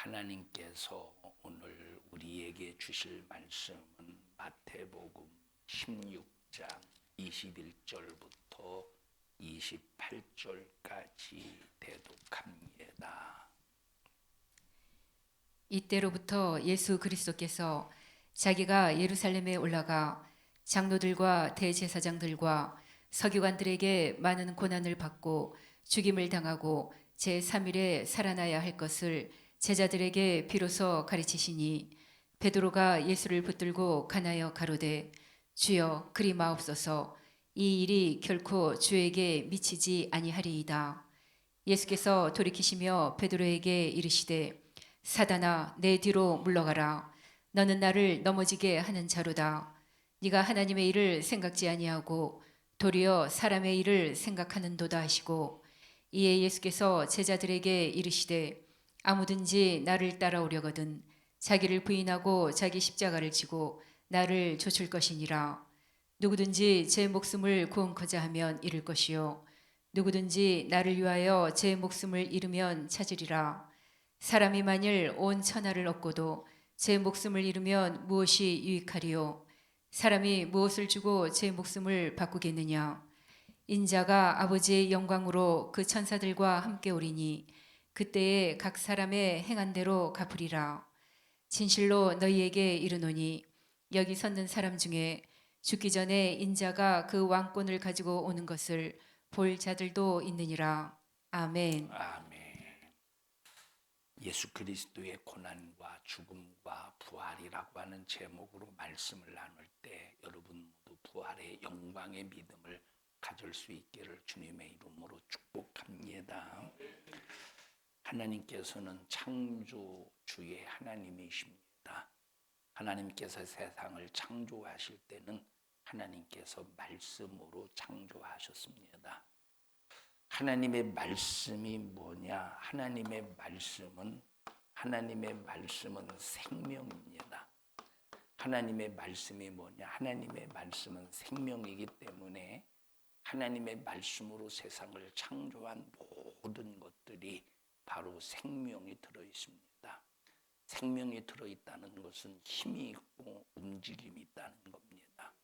하나님께서 오늘 우리에게 주실 말씀은 마태복음 16장 21절부터 28절까지 대독합니다. 이때로부터 예수 그리스도께서 자기가 예루살렘에 올라가 장로들과 대제사장들과 서기관들에게 많은 고난을 받고 죽임을 당하고 제3일에 살아나야 할 것을 제자들에게 비로소 가르치시니, 베드로가 예수를 붙들고 간하여 가로되, 주여 그리 마옵소서, 이 일이 결코 주에게 미치지 아니하리이다. 예수께서 돌이키시며 베드로에게 이르시되, 사단아, 내 뒤로 물러가라. 너는 나를 넘어지게 하는 자로다. 네가 하나님의 일을 생각지 아니하고 도리어 사람의 일을 생각하는도다 하시고, 이에 예수께서 제자들에게 이르시되, 아무든지 나를 따라오려거든 자기를 부인하고 자기 십자가를 지고 나를 좇을 것이니라. 누구든지 제 목숨을 구원코자 하면 잃을 것이요, 누구든지 나를 위하여 제 목숨을 잃으면 찾으리라. 사람이 만일 온 천하를 얻고도 제 목숨을 잃으면 무엇이 유익하리요? 사람이 무엇을 주고 제 목숨을 바꾸겠느냐? 인자가 아버지의 영광으로 그 천사들과 함께 오리니 그때에 각 사람의 행한 대로 갚으리라. 진실로 너희에게 이르노니 여기 섰는 사람 중에 죽기 전에 인자가 그 왕권을 가지고 오는 것을 볼 자들도 있느니라. 아멘. 아멘. 예수 그리스도의 고난과 죽음과 부활이라고 하는 제목으로 말씀을 나눌 때 여러분 모두 부활의 영광의 믿음을 가질 수 있기를 주님의 이름으로 축복합니다. 하나님께서는 창조주의 하나님이십니다. 하나님께서 세상을 창조하실 때는 하나님께서 말씀으로 창조하셨습니다. 하나님의 말씀이 뭐냐? 하나님의 말씀은 생명입니다. 하나님의 말씀이 뭐냐? 하나님의 말씀은 생명이기 때문에 하나님의 말씀으로 세상을 창조한 모든 것들이 바로 생명이 들어 있습니다. 생명이 들어 있다는 것은 힘이 있고 움직임이 있다는 겁니다.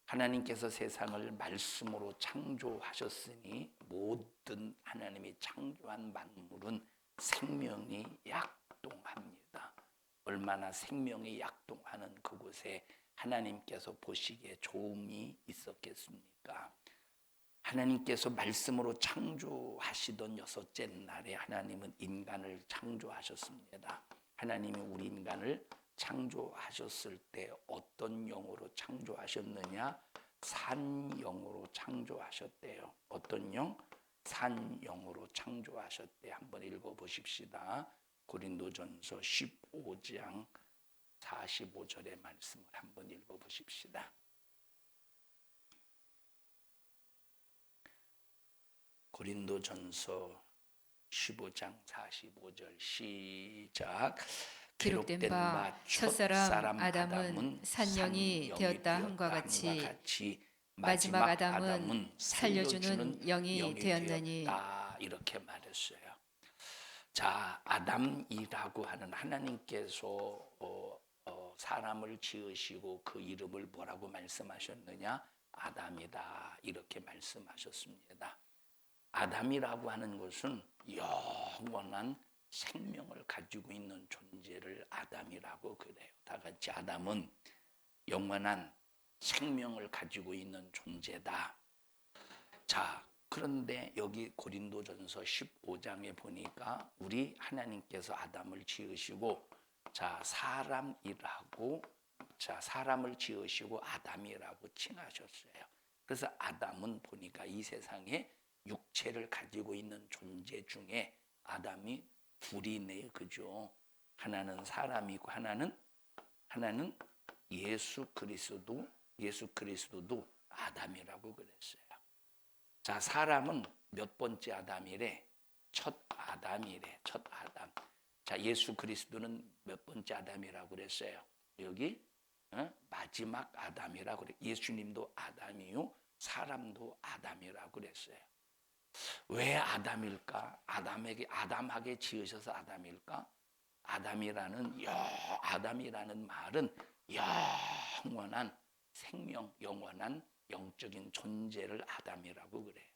하나님께서 세상을 말씀으로 창조하셨으니 모든 하나님이 창조한 만물은 생명이 약동합니다. 얼마나 생명이 약동하는 그곳에 하나님께서 보시기에 좋음이 있었겠습니까? 하나님께서 말씀으로 창조하시던 여섯째 날에 하나님은 인간을 창조하셨습니다. 하나님이 우리 인간을 창조하셨을 때 어떤 영으로 창조하셨느냐? 산영으로 창조하셨대요. 어떤 영? 산영으로 창조하셨대. 한번 읽어보십시다. 고린도전서 15장 45절의 말씀을 한번 읽어보십시다. 고린도전서 15장 45절 시작. 기록된 바 첫사람 아담은 산영이 되었다 함과 같이 마지막 아담은 살려주는 영이 되었느니. 이렇게 말했어요. 자, 아담이라고 하는 하나님께서 사람을 지으시고 그 이름을 뭐라고 말씀하셨느냐? 아담이다, 이렇게 말씀하셨습니다. 아담이라고 하는 것은 영원한 생명을 가지고 있는 존재를 아담이라고 그래요. 다 같이 아담은 영원한 생명을 가지고 있는 존재다. 자, 그런데 여기 고린도전서 15장에 보니까 우리 하나님께서 아담을 지으시고 사람을 지으시고 아담이라고 칭하셨어요. 그래서 아담은 보니까 이 세상에 육체를 가지고 있는 존재 중에 아담이 둘이네요. 그죠? 하나는 사람이고 하나는 예수 그리스도도 아담이라고 그랬어요. 자, 사람은 몇 번째 아담이래? 첫 아담이래. 첫 아담. 자, 예수 그리스도는 몇 번째 아담이라고 그랬어요? 여기 마지막 아담이라고 그래. 예수님도 아담이요, 사람도 아담이라고 그랬어요. 왜 아담일까? 아담하게 지으셔서 아담일까? 아담이라는 말은 영원한 생명, 영원한 영적인 존재를 아담이라고 그래요.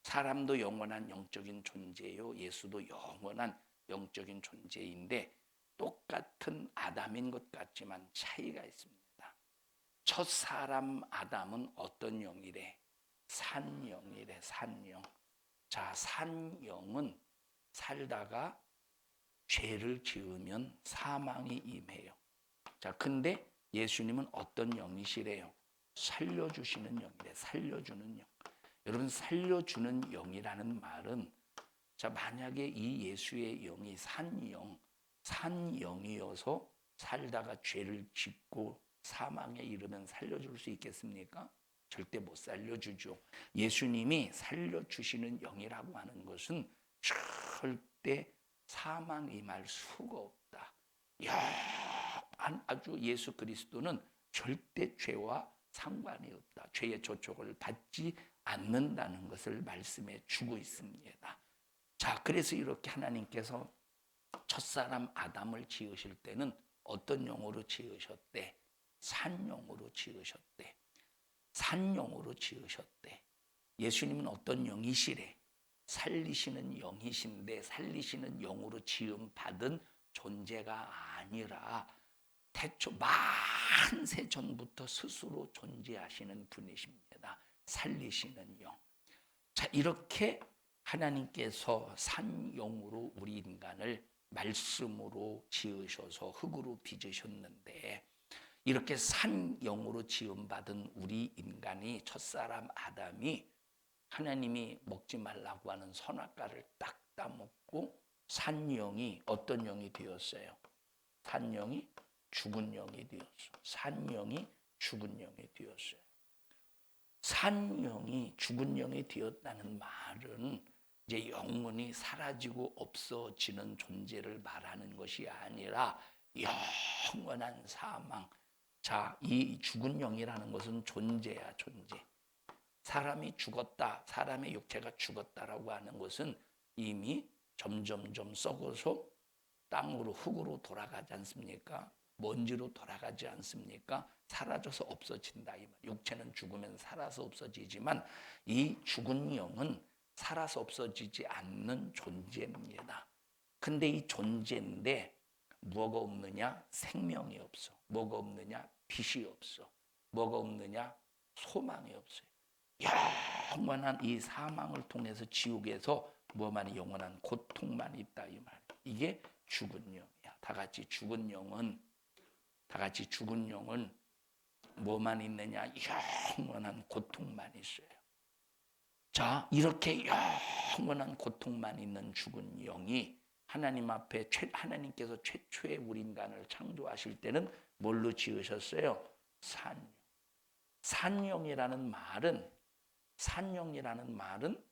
사람도 영원한 영적인 존재요. 예수도 영원한 영적인 존재인데 똑같은 아담인 것 같지만 차이가 있습니다. 첫 사람 아담은 어떤 영이래? 산영이래, 산영. 자, 산영은 살다가 죄를 지으면 사망이 임해요. 자, 근데 예수님은 어떤 영이시래요? 살려주시는 영이래, 살려주는 영. 여러분, 살려주는 영이라는 말은, 자, 만약에 이 예수의 영이 산영이어서 살다가 죄를 짓고 사망에 이르면 살려줄 수 있겠습니까? 절대 못 살려주죠. 예수님이 살려주시는 영이라고 하는 것은 절대 사망 임할 수가 없다. 아주 예수 그리스도는 절대 죄와 상관이 없다. 죄의 조촉을 받지 않는다는 것을 말씀해 주고 있습니다. 자, 그래서 이렇게 하나님께서 첫사람 아담을 지으실 때는 어떤 영으로 지으셨대? 산영으로 지으셨대. 산영으로 지으셨대. 예수님은 어떤 영이시래? 살리시는 영이신데 살리시는 영으로 지음받은 존재가 아니라 태초 만세 전부터 스스로 존재하시는 분이십니다. 살리시는 영. 자, 이렇게 하나님께서 산영으로 우리 인간을 말씀으로 지으셔서 흙으로 빚으셨는데 이렇게 산영으로 지음받은 우리 인간이 첫사람 아담이 하나님이 먹지 말라고 하는 선악과를 딱 따먹고 산영이 어떤 영이 되었어요? 산영이 죽은 영이 되었어. 산영이 죽은 영이 되었어요. 산영이 죽은 영이 되었다는 말은 이제 영원히 사라지고 없어지는 존재를 말하는 것이 아니라 영원한 사망. 자, 이 죽은 영이라는 것은 존재야, 존재. 사람이 죽었다, 사람의 육체가 죽었다라고 하는 것은 이미 점점점 썩어서 땅으로, 흙으로 돌아가지 않습니까? 먼지로 돌아가지 않습니까? 사라져서 없어진다. 이 말. 육체는 죽으면 살아서 없어지지만 이 죽은 영은 살아서 없어지지 않는 존재입니다. 근데 이 존재인데 뭐가 없느냐? 생명이 없어. 뭐가 없느냐? 빛이 없어. 뭐가 없느냐? 소망이 없어요. 영원한 이 사망을 통해서 지옥에서 뭐만 영원한 고통만 있다 이 말. 이게 죽은 영이야. 다 같이 죽은 영은 뭐만 있느냐? 영원한 고통만 있어요. 자, 이렇게 영원한 고통만 있는 죽은 영이 하나님 앞에 하나님께서 최초의 우리 인간을 창조하실 때는 뭘로 지으셨어요? 산영. 산영이라는 말은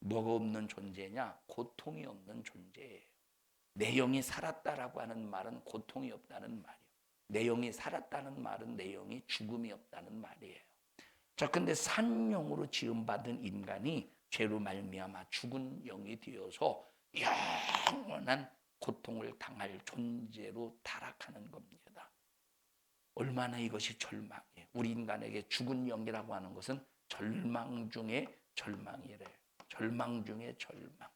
뭐가 없는 존재냐? 고통이 없는 존재예요. 내 영이 살았다라고 하는 말은 고통이 없다는 말이에요. 내 영이 살았다는 말은 내 영이 죽음이 없다는 말이에요. 자, 근데 산영으로 지음받은 인간이 죄로 말미암아 죽은 영이 되어서 영원한 고통을 당할 존재로 타락하는 겁니다. 얼마나 이것이 절망이에요. 우리 인간에게 죽은 영이라고 하는 것은 절망 중에 절망이래요. 절망 중에 절망.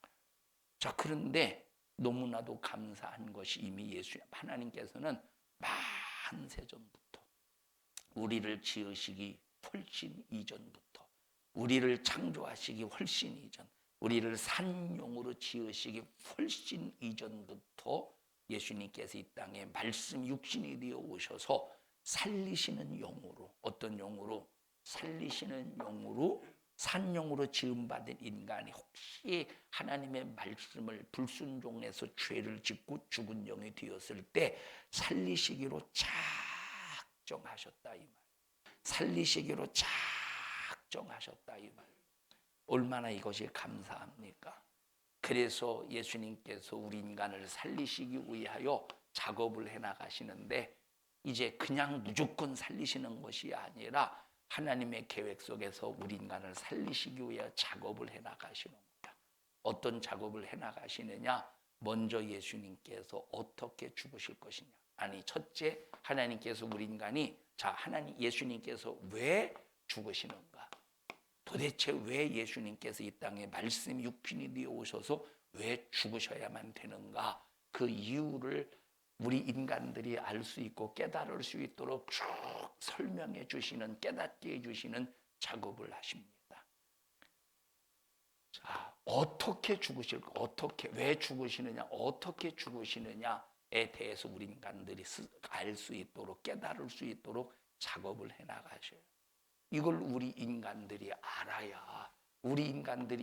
자, 그런데 너무나도 감사한 것이 이미 하나님께서는 만세 전부터 우리를 지으시기 훨씬 이전부터 우리를 창조하시기 훨씬 이전 우리를 산영으로 지으시기 훨씬 이전부터 예수님께서 이 땅에 말씀 육신이 되어 오셔서 살리시는 영으로 어떤 영으로? 살리시는 영으로 산영으로 지음받은 인간이 혹시 하나님의 말씀을 불순종해서 죄를 짓고 죽은 영이 되었을 때 살리시기로 작정하셨다 이 말. 살리시기로 작정하셨다 이 말. 얼마나 이것이 감사합니까? 그래서 예수님께서 우리 인간을 살리시기 위하여 작업을 해나가시는데 이제 그냥 무조건 살리시는 것이 아니라 하나님의 계획 속에서 우리 인간을 살리시기 위해 작업을 해나가시는 거야. 어떤 작업을 해나가시느냐? 먼저 예수님께서 어떻게 죽으실 것이냐. 아니, 첫째, 하나님께서 우리 인간이, 자, 예수님께서 왜 죽으시는가? 도대체 왜 예수님께서 이 땅에 말씀 육신이 되어 오셔서 왜 죽으셔야만 되는가? 그 이유를 우리 인간들이 알 수 있고 깨달을 수 있도록 쭉 설명해 주시는, 깨닫게 해주시는 작업을 하십니다. 자, 어떻게 죽으실까? 왜 죽으시느냐? 어떻게 죽으시느냐에 대해서 우리 인간들이 알 수 있도록, 깨달을 수 있도록 작업을 해 나가셔요. 이걸 우리 인간들이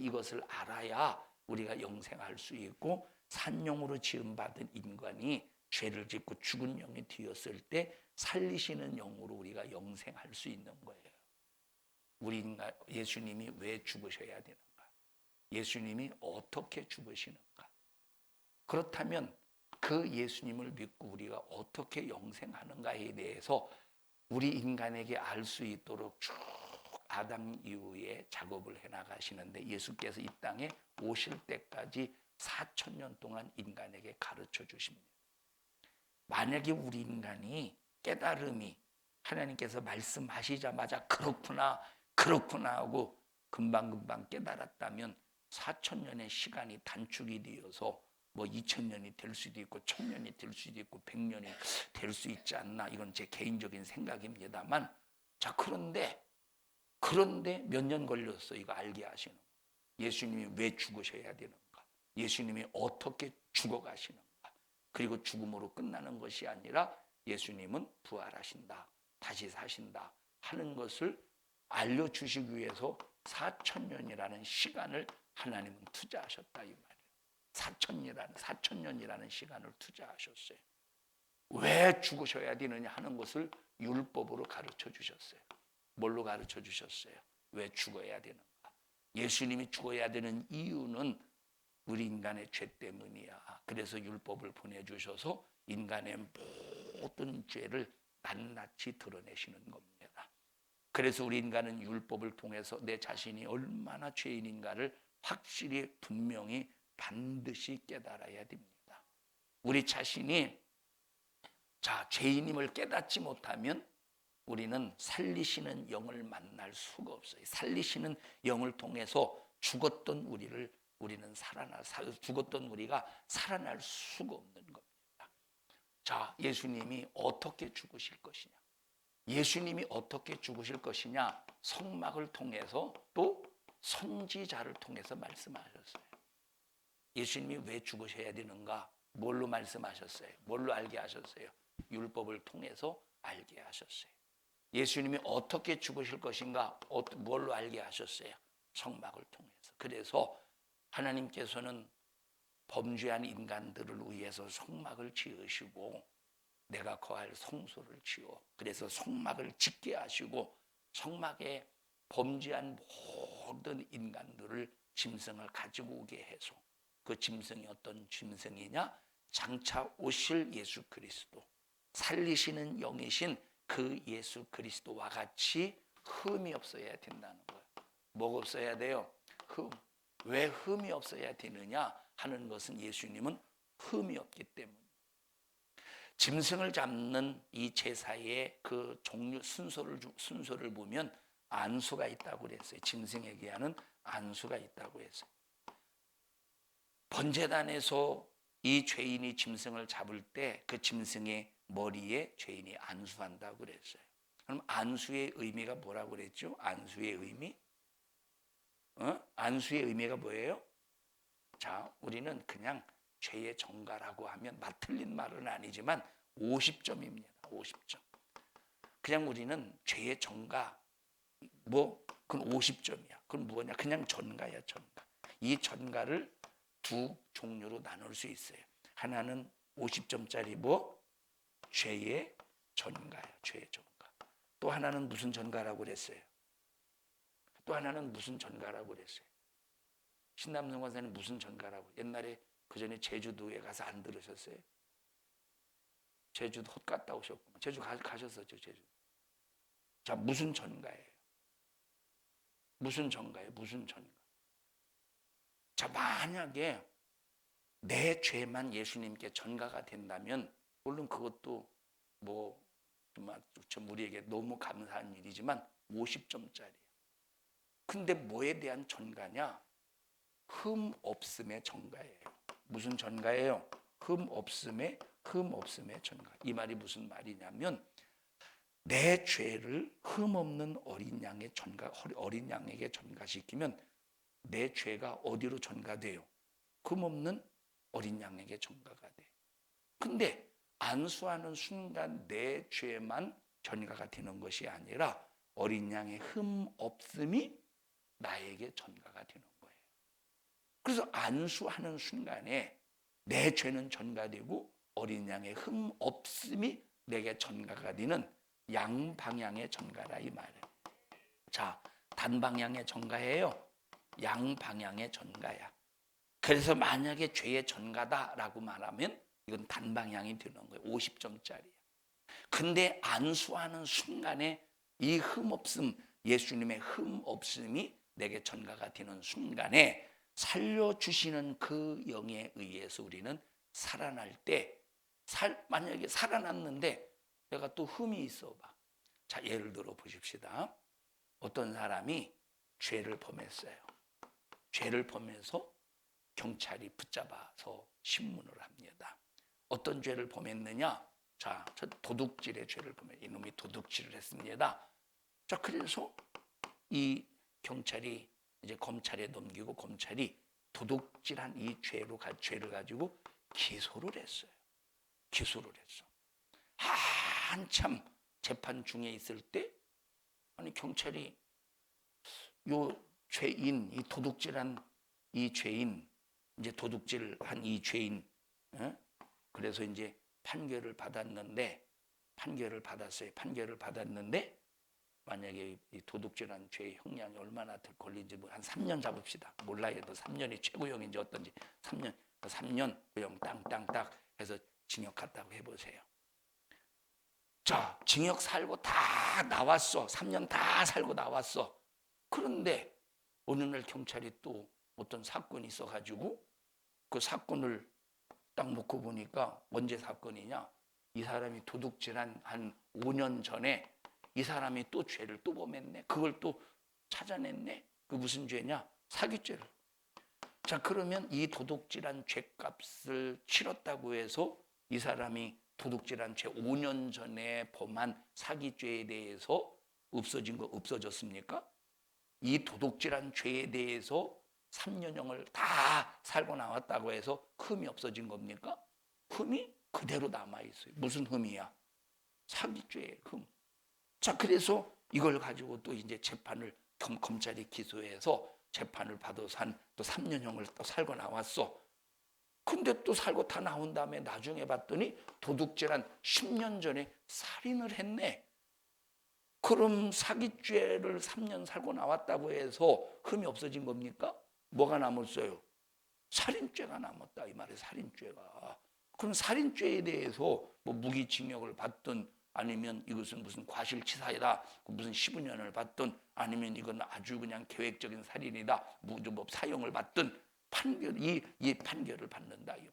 이것을 알아야 우리가 영생할 수 있고, 산용으로 지음받은 인간이 죄를 짓고 죽은 영이 되었을 때 살리시는 영으로 우리가 영생할 수 있는 거예요. 우리 인간, 예수님이 왜 죽으셔야 되는가? 예수님이 어떻게 죽으시는가? 그렇다면 그 예수님을 믿고 우리가 어떻게 영생하는가에 대해서 우리 인간에게 알 수 있도록 쭉 아담 이후에 작업을 해나가시는데, 예수께서 이 땅에 오실 때까지 4,000년 동안 인간에게 가르쳐 주십니다. 만약에 우리 인간이 깨달음이 하나님께서 말씀하시자마자 그렇구나 하고 금방금방 깨달았다면 4,000년의 시간이 단축이 되어서 뭐 2,000년이 될 수도 있고 1,000년이 될 수도 있고 100년이 될 수 있지 않나, 이건 제 개인적인 생각입니다만, 자, 그런데 몇 년 걸렸어 이거 알게 하시는 거예요. 예수님이 왜 죽으셔야 되는가? 예수님이 어떻게 죽어가시는가? 그리고 죽음으로 끝나는 것이 아니라 예수님은 부활하신다, 다시 사신다 하는 것을 알려주시기 위해서 4,000년이라는 시간을 하나님은 투자하셨다 이 말이에요. 4,000년이라는 시간을 투자하셨어요. 왜 죽으셔야 되느냐 하는 것을 율법으로 가르쳐 주셨어요. 뭘로 가르쳐 주셨어요? 왜 죽어야 되는가? 예수님이 죽어야 되는 이유는 우리 인간의 죄 때문이야. 그래서 율법을 보내주셔서 인간의 모든 죄를 낱낱이 드러내시는 겁니다. 그래서 우리 인간은 율법을 통해서 내 자신이 얼마나 죄인인가를 확실히 분명히 반드시 깨달아야 됩니다. 우리 자신이 죄인임을 깨닫지 못하면 우리는 살리시는 영을 만날 수가 없어요. 살리시는 영을 통해서 죽었던 우리가 살아날 수가 없는 겁니다. 자, 예수님이 어떻게 죽으실 것이냐? 예수님이 어떻게 죽으실 것이냐? 성막을 통해서 또 선지자를 통해서 말씀하셨어요. 예수님이 왜 죽으셔야 되는가? 뭘로 말씀하셨어요? 뭘로 알게 하셨어요? 율법을 통해서 알게 하셨어요. 예수님이 어떻게 죽으실 것인가? 뭘로 알게 하셨어요? 성막을 통해서. 그래서 하나님께서는 범죄한 인간들을 위해서 성막을 지으시고 내가 거할 성소를 지어, 그래서 성막을 짓게 하시고 성막에 범죄한 모든 인간들을 짐승을 가지고 오게 해서, 그 짐승이 어떤 짐승이냐? 장차 오실 예수 그리스도, 살리시는 영이신 그 예수 그리스도와 같이 흠이 없어야 된다는 거예요. 뭐가 없어야 돼요? 흠. 왜 흠이 없어야 되느냐 하는 것은 예수님은 흠이 없기 때문에. 짐승을 잡는 이 제사의 그 종류 순서를 보면 안수가 있다고 그랬어요. 짐승에게 하는 안수가 있다고 했어요. 번제단에서 이 죄인이 짐승을 잡을 때 그 짐승의 머리에 죄인이 안수한다고 그랬어요. 그럼 안수의 의미가 뭐라고 그랬죠? 안수의 의미? 안수의 의미가 뭐예요? 자, 우리는 그냥 죄의 정가라고 하면 틀린 말은 아니지만 50점입니다. 50점. 그냥 우리는 죄의 정가, 그건 50점이야. 그건 뭐냐? 그냥 전가야, 전가. 이 전가를 두 종류로 나눌 수 있어요. 하나는 50점짜리 죄의 전가야, 죄의 전가. 또 하나는 무슨 전가라고 그랬어요? 또 하나는 무슨 전가라고 그랬어요? 신남성 권사님 무슨 전가라고? 옛날에 그 전에 제주도에 가서 안 들으셨어요? 제주도 헛 갔다 오셨구나. 제주 가셨었죠, 제주. 자, 무슨 전가예요? 무슨 전가예요? 무슨 전가? 자, 만약에 내 죄만 예수님께 전가가 된다면 물론 그것도 뭐 정말 우리에게 너무 감사한 일이지만 50점짜리예요. 근데 뭐에 대한 전가냐? 흠 없음의 전가예요. 무슨 전가예요? 흠 없음의 전가. 이 말이 무슨 말이냐면 내 죄를 흠 없는 어린 양에게 전가시키면 내 죄가 어디로 전가돼요? 흠 없는 어린 양에게 전가가 돼. 근데 안수하는 순간 내 죄만 전가가 되는 것이 아니라 어린 양의 흠 없음이 나에게 전가가 되는 거예요. 그래서 안수하는 순간에 내 죄는 전가되고 어린 양의 흠 없음이 내게 전가가 되는 양방향의 전가라 이 말이에요. 자, 단방향의 전가예요? 양방향의 전가야. 그래서 만약에 죄의 전가다라고 말하면 이건 단방향이 되는 거예요. 50점짜리야. 근데 안수하는 순간에 이 흠없음, 예수님의 흠없음이 내게 전가가 되는 순간에 살려주시는 그 영에 의해서 우리는 살아날 때 만약에 살아났는데 내가 또 흠이 있어 봐. 자, 예를 들어 보십시다. 어떤 사람이 죄를 범했어요. 죄를 범해서 경찰이 붙잡아서 신문을 합니다. 어떤 죄를 범했느냐? 자, 저 도둑질의 죄를 범해. 이놈이 도둑질을 했습니다. 자, 그래서 이 경찰이 이제 검찰에 넘기고 검찰이 도둑질한 이 죄를 가지고 기소를 했어요. 기소를 했어. 한참 재판 중에 있을 때 아니 경찰이 요 죄인, 이 도둑질한 이 죄인, 이제 도둑질한 이 죄인, 그래서 이제 판결을 받았어요. 판결을 받았는데 만약에 이 도둑질한 죄의 형량이 얼마나 걸린지 뭐 한 3년 잡읍시다. 몰라요. 3년이 최고형인지 어떤지 3년 구형 땅땅딱 해서 징역 갔다고 해보세요. 자, 징역 살고 다 나왔어. 3년 다 살고 나왔어. 그런데 어느 날 경찰이 또 어떤 사건이 있어가지고 그 사건을 딱 놓고 보니까 언제 사건이냐? 이 사람이 도둑질한 한 5년 전에 이 사람이 또 죄를 또 범했네. 그걸 또 찾아냈네. 그 무슨 죄냐? 사기죄를. 자, 그러면 이 도둑질한 죄값을 치렀다고 해서 이 사람이 도둑질한 죄 5년 전에 범한 사기죄에 대해서 없어졌습니까? 이 도둑질한 죄에 대해서 3년형을 다 살고 나왔다고 해서 흠이 없어진 겁니까? 흠이 그대로 남아있어요. 무슨 흠이야? 사기죄의 흠. 자, 그래서 이걸 가지고 또 이제 재판을 검찰이 기소해서 재판을 받아서 또 3년형을 또 살고 나왔어. 근데 또 살고 다 나온 다음에 나중에 봤더니 도둑질한 10년 전에 살인을 했네. 그럼 사기죄를 3년 살고 나왔다고 해서 흠이 없어진 겁니까? 뭐가 남았어요? 살인죄가 남았다 이 말이에요. 살인죄가. 그럼 살인죄에 대해서 뭐 무기징역을 받든 아니면 이것은 무슨 과실치사이다 무슨 15년을 받든 아니면 이건 아주 그냥 계획적인 살인이다 뭐 사형을 받든 이 판결을 받는다 이 말.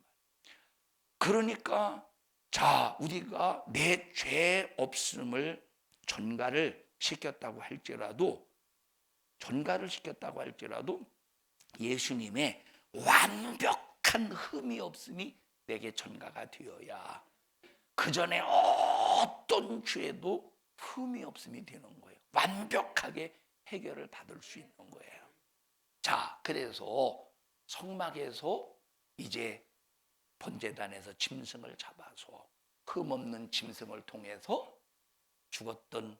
그러니까 자, 우리가 내 죄 없음을 전가를 시켰다고 할지라도 예수님의 완벽한 흠이 없음이 내게 전가가 되어야 그 전에 어떤 죄도 흠이 없음이 되는 거예요. 완벽하게 해결을 받을 수 있는 거예요. 자, 그래서 성막에서 이제 번제단에서 짐승을 잡아서 흠없는 짐승을 통해서 죽었던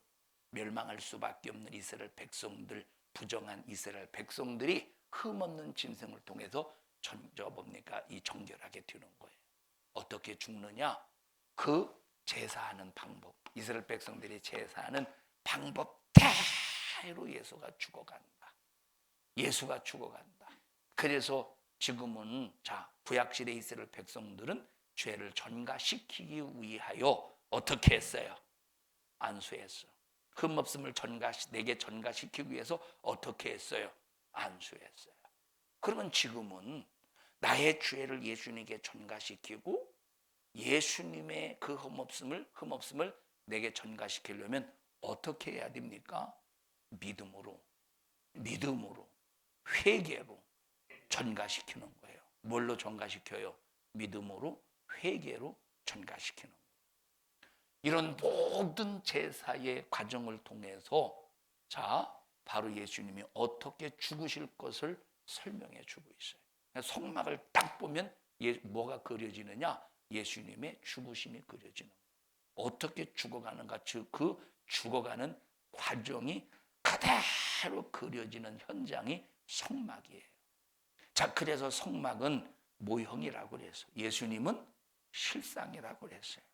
멸망할 수밖에 없는 이스라엘 백성들, 부정한 이스라엘 백성들이 흠없는 짐승을 통해서 이 정결하게 되는 거예요. 어떻게 죽느냐? 그 제사하는 방법, 이스라엘 백성들이 제사하는 방법대로 예수가 죽어간다. 그래서 지금은 구약시대 이스라엘 백성들은 죄를 전가시키기 위하여 어떻게 했어요? 안수했어. 흠없음을 내게 전가시키기 위해서 어떻게 했어요? 안수했어요. 그러면 지금은 나의 죄를 예수님께 전가시키고 예수님의 그 흠없음을 내게 전가시키려면 어떻게 해야 됩니까? 믿음으로 회개로 전가시키는 거예요. 뭘로 전가시켜요? 믿음으로 회개로 전가시키는 거예요. 이런 모든 제사의 과정을 통해서 바로 예수님이 어떻게 죽으실 것을 설명해 주고 있어요. 성막을 딱 보면 뭐가 그려지느냐? 예수님의 죽으심이 그려지는 거예요. 어떻게 죽어가는가? 즉 그 죽어가는 과정이 그대로 그려지는 현장이 성막이에요. 자, 그래서 성막은 모형이라고 그랬어요. 예수님은 실상이라고 그랬어요.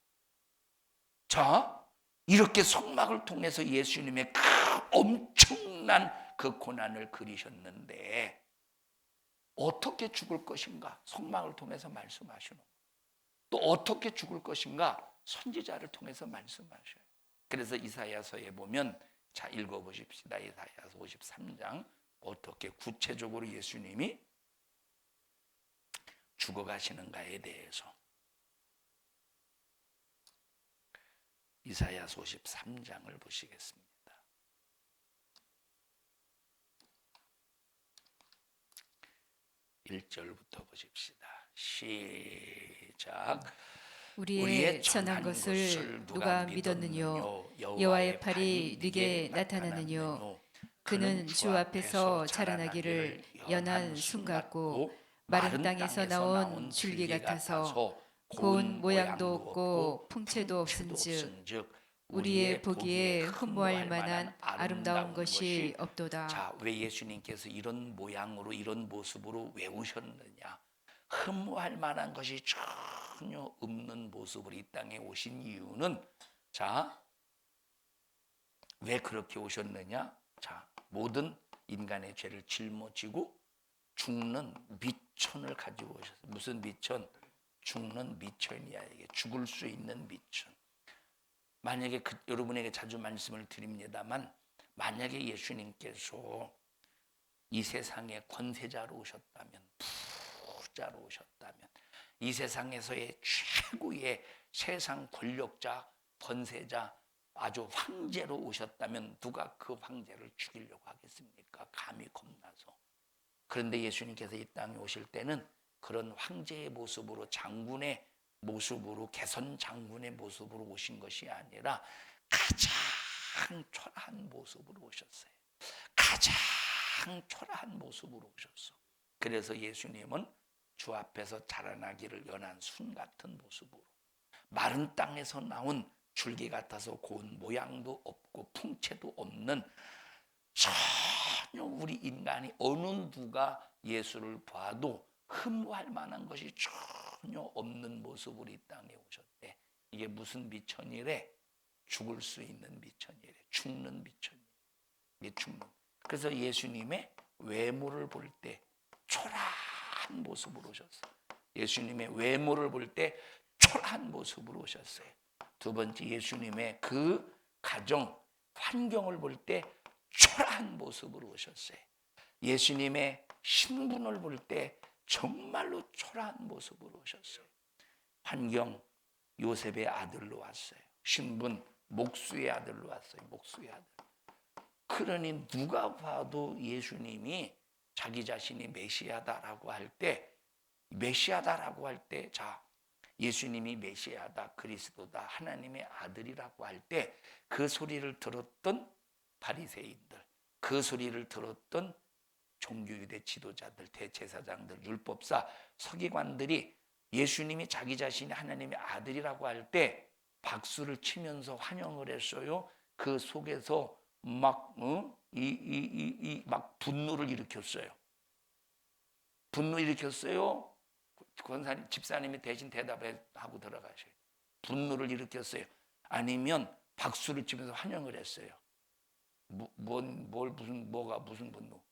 자, 이렇게 성막을 통해서 예수님의 그 엄청난 그 고난을 그리셨는데 어떻게 죽을 것인가? 성막을 통해서 말씀하시는 거예요. 또 어떻게 죽을 것인가? 선지자를 통해서 말씀하셔요. 그래서 이사야서에 보면 자, 읽어보십시다. 이사야서 53장 어떻게 구체적으로 예수님이 죽어가시는가에 대해서 이사야서 53장을 보시겠습니다. 1절부터 보십시다. 시작. 우리의 전한 것을 누가 믿었느뇨? 여호와의 팔이 네게 나타나느뇨? 그는 주 앞에서 자라나기를 연한 순 같고 마른 땅에서 나온 줄기 같아서 고운 모양도 없고 풍채도 없은즉 우리의 보기에 흠모할 만한 아름다운 것이 없도다. 자, 왜 예수님께서 이런 모양으로 이런 모습으로 왜 오셨느냐? 흠모할 만한 것이 전혀 없는 모습으로 이 땅에 오신 이유는 자, 왜 그렇게 오셨느냐? 자, 모든 인간의 죄를 짊어지고 죽는 미천을 가지고 오셨어요. 무슨 미천? 죽는 미천이야. 이게 죽을 수 있는 미천. 만약에 여러분에게 자주 말씀을 드립니다만 만약에 예수님께서 이 세상에 권세자로 오셨다면, 부자로 오셨다면, 이 세상에서의 최고의 세상 권력자, 권세자, 아주 황제로 오셨다면 누가 그 황제를 죽이려고 하겠습니까? 감히 겁나서. 그런데 예수님께서 이 땅에 오실 때는 그런 황제의 모습으로, 장군의 모습으로, 개선 장군의 모습으로 오신 것이 아니라 가장 초라한 모습으로 오셨어요. 가장 초라한 모습으로 오셨어. 그래서 예수님은 주 앞에서 자라나기를 연한 순 같은 모습으로, 마른 땅에서 나온 줄기 같아서 고운 모양도 없고 풍채도 없는, 전혀 우리 인간이 어느 누가 예수를 봐도 흠모할 만한 것이 전혀 없는 모습으로 이 땅에 오셨대. 이게 무슨 미천이래? 죽을 수 있는 미천이래. 죽는 미천이래. 이게 죽는. 그래서 예수님의 외모를 볼 때 초라한 모습으로 오셨어요. 예수님의 외모를 볼 때 초라한 모습으로 오셨어요. 두 번째, 예수님의 그 가정, 환경을 볼 때 초라한 모습으로 오셨어요. 예수님의 신분을 볼 때 정말로 초라한 모습으로 오셨어요. 환경, 요셉의 아들로 왔어요. 신분, 목수의 아들로 왔어요. 목수의 아들. 그러니 누가 봐도 예수님이 자기 자신이 메시아다라고 할 때, 자, 예수님이 메시아다, 그리스도다, 하나님의 아들이라고 할 때 그 소리를 들었던 바리새인들, 그 소리를 들었던 종교유대 지도자들, 대제사장들, 율법사, 서기관들이 예수님이 자기 자신이 하나님의 아들이라고 할 때 박수를 치면서 환영을 했어요. 그 속에서 막 분노를 일으켰어요. 분노 일으켰어요. 권사님, 집사님이 대신 대답하고 들어가셔요. 분노를 일으켰어요. 아니면 박수를 치면서 환영을 했어요. 무슨 분노?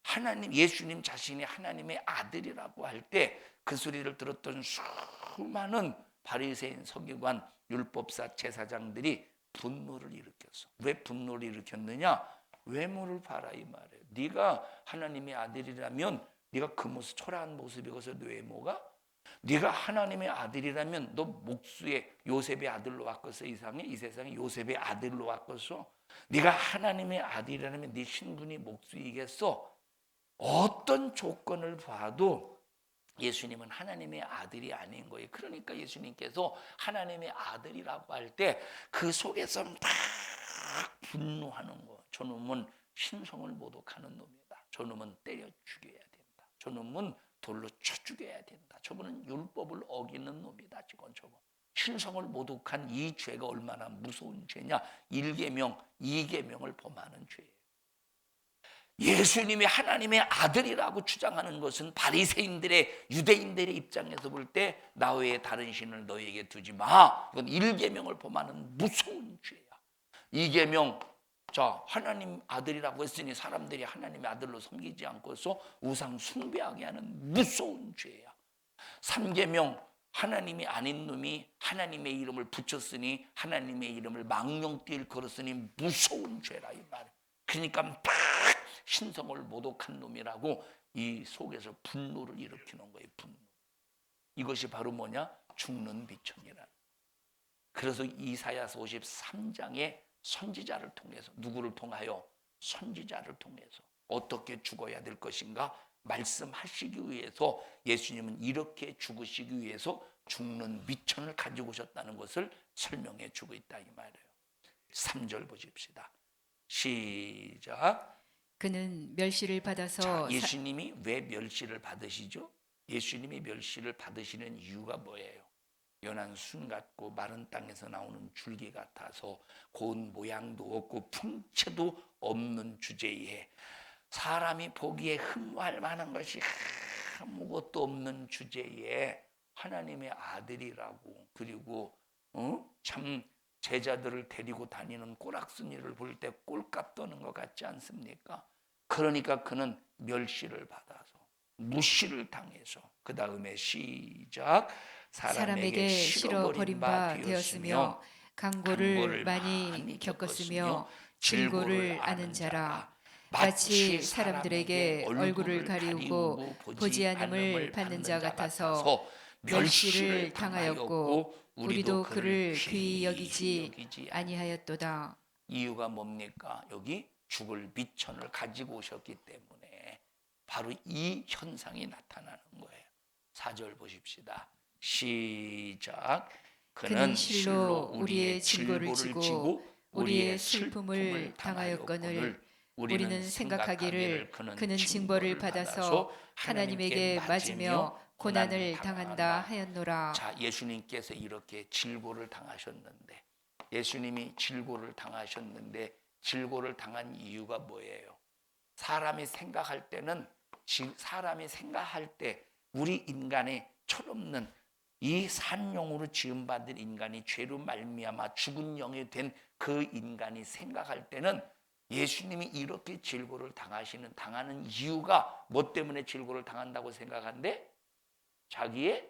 하나님, 예수님 자신이 하나님의 아들이라고 할 때 그 소리를 들었던 수많은 바리새인, 서기관, 율법사, 제사장들이 분노를 일으켰어. 왜 분노를 일으켰느냐? 외모를 봐라 이 말이에요. 네가 하나님의 아들이라면 네가 그 모습, 초라한 모습이고서 외모가, 네가 하나님의 아들이라면 너 목수의 요셉의 아들로 왔겠어. 이 세상에 요셉의 아들로 왔겠어. 네가 하나님의 아들이라면 네 신분이 목수이겠어. 어떤 조건을 봐도 예수님은 하나님의 아들이 아닌 거예요. 그러니까 예수님께서 하나님의 아들이라고 할 때 그 속에서 막 분노하는 거. 저놈은 신성을 모독하는 놈이다. 저놈은 때려 죽여야 된다. 저놈은 돌로 쳐 죽여야 된다. 저분은 율법을 어기는 놈이다. 저건 신성을 모독한 이 죄가 얼마나 무서운 죄냐. 1계명, 2계명을 범하는 죄예요. 예수님이 하나님의 아들이라고 주장하는 것은 바리새인들의, 유대인들의 입장에서 볼 때 나 외에 다른 신을 너희에게 두지 마. 이건 1계명을 범하는 무서운 죄야. 2계명, 자, 하나님 아들이라고 했으니 사람들이 하나님의 아들로 섬기지 않고서 우상 숭배하게 하는 무서운 죄야. 3계명, 하나님이 아닌 놈이 하나님의 이름을 붙였으니 하나님의 이름을 망령띠를 걸었으니 무서운 죄라 이 말이야. 그러니까 막 신성을 모독한 놈이라고 이 속에서 분노를 일으키는 거예요. 분노. 이것이 바로 뭐냐? 죽는 비천이라. 그래서 이사야서 53장에 선지자를 통해서, 누구를 통하여? 선지자를 통해서 어떻게 죽어야 될 것인가 말씀하시기 위해서 예수님은 이렇게 죽으시기 위해서 죽는 미천을 가지고 오셨다는 것을 설명해 주고 있다 이 말이에요. 3절 보십시다. 시작. 그는 멸시를 받아서 자, 예수님이 왜 멸시를 받으시죠? 예수님이 멸시를 받으시는 이유가 뭐예요? 연한 순 같고 마른 땅에서 나오는 줄기 같아서 고운 모양도 없고 풍채도 없는 주제에, 사람이 보기에 흠모할 만한 것이 아무것도 없는 주제에 하나님의 아들이라고, 그리고 참 제자들을 데리고 다니는 꼬락순이를 볼 때 꼴값 떠는 것 같지 않습니까? 그러니까 그는 멸시를 받아서, 무시를 당해서, 그 다음에 시작. 사람에게 실어버린 바 되었으며 강고를 많이 겪었으며 질고를 아는 자라. 마치 사람들에게 얼굴을 가리우고 보지 않음을 받는 자 같아서 멸시를 당하였고 우리도 그를 귀히 여기지 아니하였도다. 이유가 뭡니까? 여기 죽을 미천을 가지고 오셨기 때문에 바로 이 현상이 나타나는 거예요. 4절 보십시다. 시작. 그는 실로 우리의 질고를 지고 우리의 슬픔을 당하였거늘 우리는 생각하기를 그는 징벌을 받아서 하나님에게 맞으며 고난을 당한다 하였노라. 자, 예수님께서 이렇게 질고를 당하셨는데, 예수님이 질고를 당하셨는데 질고를 당한 이유가 뭐예요? 사람이 생각할 때는, 사람이 생각할 때 우리 인간의 철없는 이 산용으로 지음받은 인간이 죄로 말미암아 죽은 영이 된 그 인간이 생각할 때는 예수님이 이렇게 질고를 당하는 이유가 뭐 때문에 질고를 당한다고 생각한대? 자기의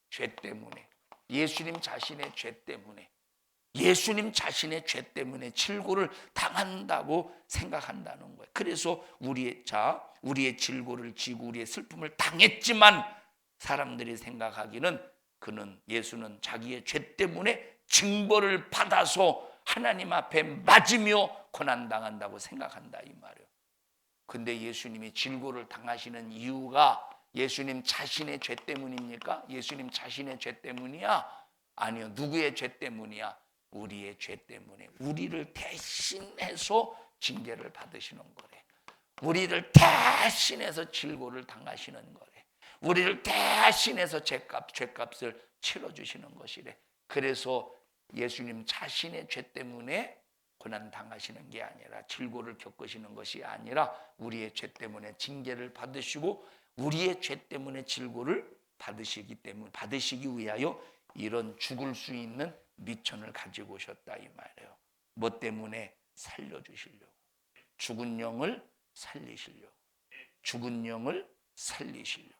죄 때문에, 예수님 자신의 죄 때문에, 예수님 자신의 죄 때문에 질고를 당한다고 생각한다는 거예요. 그래서 우리의 질고를 지고 우리의 슬픔을 당했지만 사람들이 생각하기는 예수는 자기의 죄 때문에 징벌을 받아서 하나님 앞에 맞으며 고난당한다고 생각한다 이 말이에요. 근데 예수님이 질고를 당하시는 이유가 예수님 자신의 죄 때문입니까? 예수님 자신의 죄 때문이야? 아니요. 누구의 죄 때문이야? 우리의 죄 때문에 우리를 대신해서 징계를 받으시는 거래. 우리를 대신해서 질고를 당하시는 거래. 우리를 대신해서 죄값을 치러주시는 것이래. 그래서 예수님 자신의 죄 때문에 고난 당하시는 게 아니라, 질고를 겪으시는 것이 아니라 우리의 죄 때문에 징계를 받으시고 우리의 죄 때문에 질고를 받으시기 위하여 이런 죽을 수 있는 미천을 가지고 오셨다 이 말이에요. 뭐 때문에? 살려주시려고. 죽은 영을 살리시려고. 죽은 영을 살리시려고.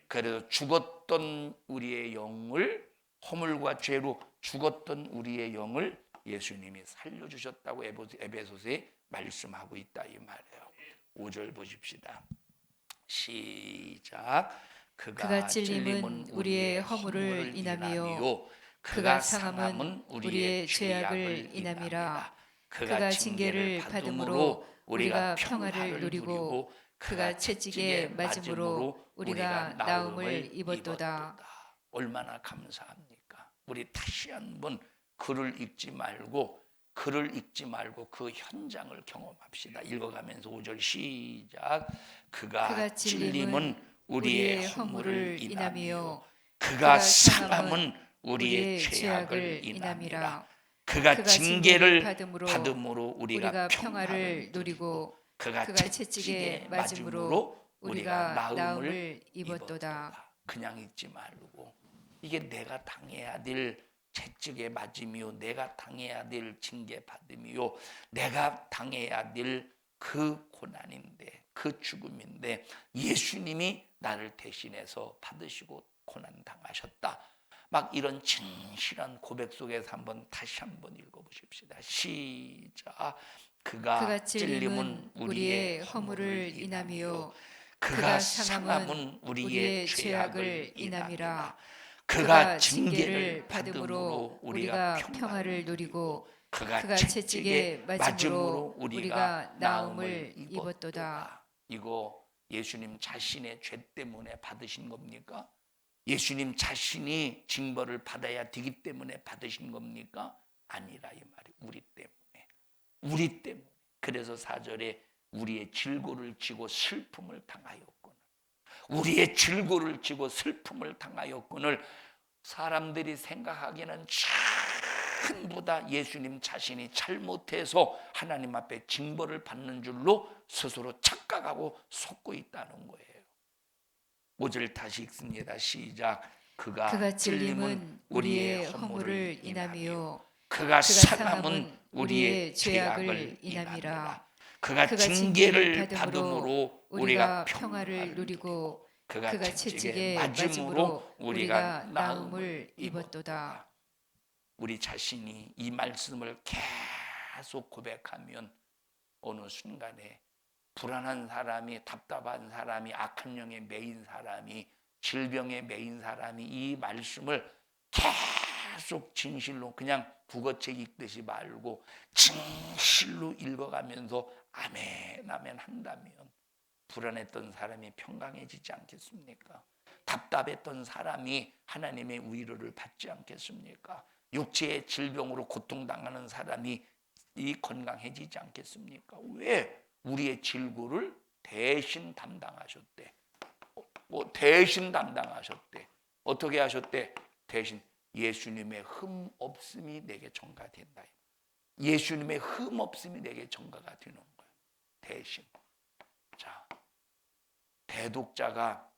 그래서 죽었던 우리의 영을, 허물과 죄로 죽었던 우리의 영을 예수님이 살려주셨다고 에베소서에 말씀하고 있다 이 말이에요. 5절 보십시다. 시작. 그가 찔림은 우리의 허물을 인하며 그가 상함은 우리의 죄악을 인함이라. 그가 징계를 받음으로 우리가 평화를 누리고 그가 채찍에 맞음으로 우리가 나음을 입었도다. 얼마나 감사합니까? 우리 다시 한번 글을 읽지 말고 그 현장을 경험합시다. 읽어가면서 5절 시작. 그가 찔림은 우리의 허물을 인하며 그가 상함은 우리의 죄악을 인함이라. 그가 징계를 받음으로 우리가 평화를 누리고 그가 채찍에 맞음으로 우리가 나음을 입었도다. 그냥 읽지 말고 이게 내가 당해야 될 채찍에 맞음이요, 내가 당해야 될 징계 받음이요, 내가 당해야 될 그 고난인데, 그 죽음인데 예수님이 나를 대신해서 받으시고 고난 당하셨다. 막 이런 진실한 고백 속에서 다시 한번 읽어보십시다. 시작. 그가 찔림은 우리의 허물을 인하며 그가 상함은 우리의 죄악을 인함이라. 그가 징계를 받음으로 우리가 평화를 누리고 그가 채찍에 맞음으로 우리가 나음을 입었도다. 이거 예수님 자신의 죄 때문에 받으신 겁니까? 예수님 자신이 징벌을 받아야 되기 때문에 받으신 겁니까? 아니라 이 말이 우리 때문에. 그래서 4절에 우리의 질고를 지고 슬픔을 당하였거늘, 우리의 질고를 지고 슬픔을 당하였거늘. 사람들이 생각하기에는 전부 다 예수님 자신이 잘못해서 하나님 앞에 징벌을 받는 줄로 스스로 착각하고 속고 있다는 거예요. 5절 다시 읽습니다. 시작. 그가 찔림은 우리의 허물을 인하며 그가 상함은 우리의 죄악을 인함이라. 그가 징계를 받음으로 우리가 평화를 누리고 그가 채찍에 맞음으로 우리가 나음을 입었도다. 우리 자신이 이 말씀을 계속 고백하면 어느 순간에 불안한 사람이, 답답한 사람이, 악한 영에 매인 사람이, 질병에 매인 사람이 이 말씀을 계속 진실로 그냥 국어책 읽듯이 말고 진실로 읽어가면서 아멘 아멘 한다면 불안했던 사람이 평강해지지 않겠습니까? 답답했던 사람이 하나님의 위로를 받지 않겠습니까? 육체의 질병으로 고통당하는 사람이 건강해지지 않겠습니까? 왜? 우리의 질고를 대신 담당하셨대. 대신 담당하셨대. 어떻게 하셨대? 대신 예수님의 흠 없음이 내게 전가된다. 예수님의 흠 없음이 내게 전가가 되는 거예요. 대신. 자, 대독자가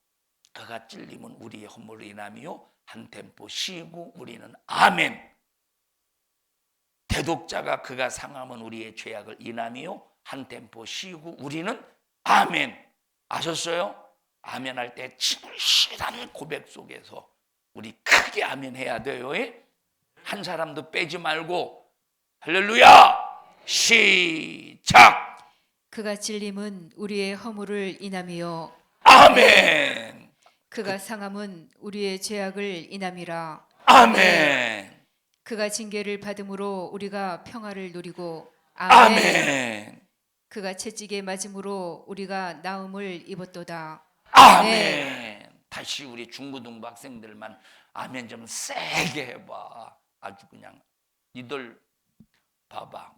그가 찔림은 우리의 허물을 인하며 한 템포 쉬고 우리는 아멘. 대독자가 그가 상함은 우리의 죄악을 인하며 한 템포 쉬고 우리는 아멘. 아셨어요? 아멘 할 때 진실한 고백 속에서 우리 크게 아멘 해야 돼요. 한 사람도 빼지 말고 할렐루야 시작. 그가 찔림은 우리의 허물을 인하며 아멘. 그가 상함은 우리의 죄악을 인함이라. 아멘. 그가 징계를 받음으로 우리가 평화를 누리고 아멘. 그가 채찍에 맞음으로 우리가 나음을 입었도다. 아멘. 다시 우리 중고등부 학생들만 아멘 좀 세게 해봐. 아주 그냥 이들 봐봐.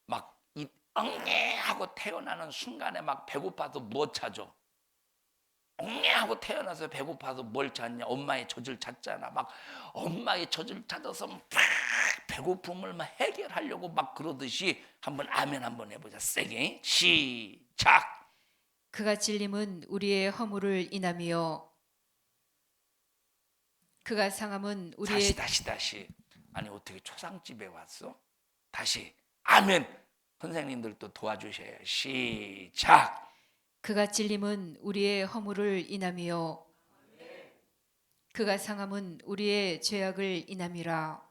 막 이 엉해하고 태어나는 순간에 막 배고파서 뭐 찾아? 엉해하고 태어나서 배고파서 뭘 찾냐? 엄마의 젖을 찾잖아. 막 엄마의 젖을 찾아서 막 배고픔을 막 해결하려고 막 그러듯이 한번 아멘 한번 해보자. 세게 시작. 그가 찔림은 우리의 허물을 인하며 그가 상함은 우리의 다시 아니 어떻게 초상집에 왔어? 다시 아멘. 선생님들도 도와주셔요. 시작. 그가 찔림은 우리의 허물을 인하며 그가 상함은 우리의 죄악을 인함이라.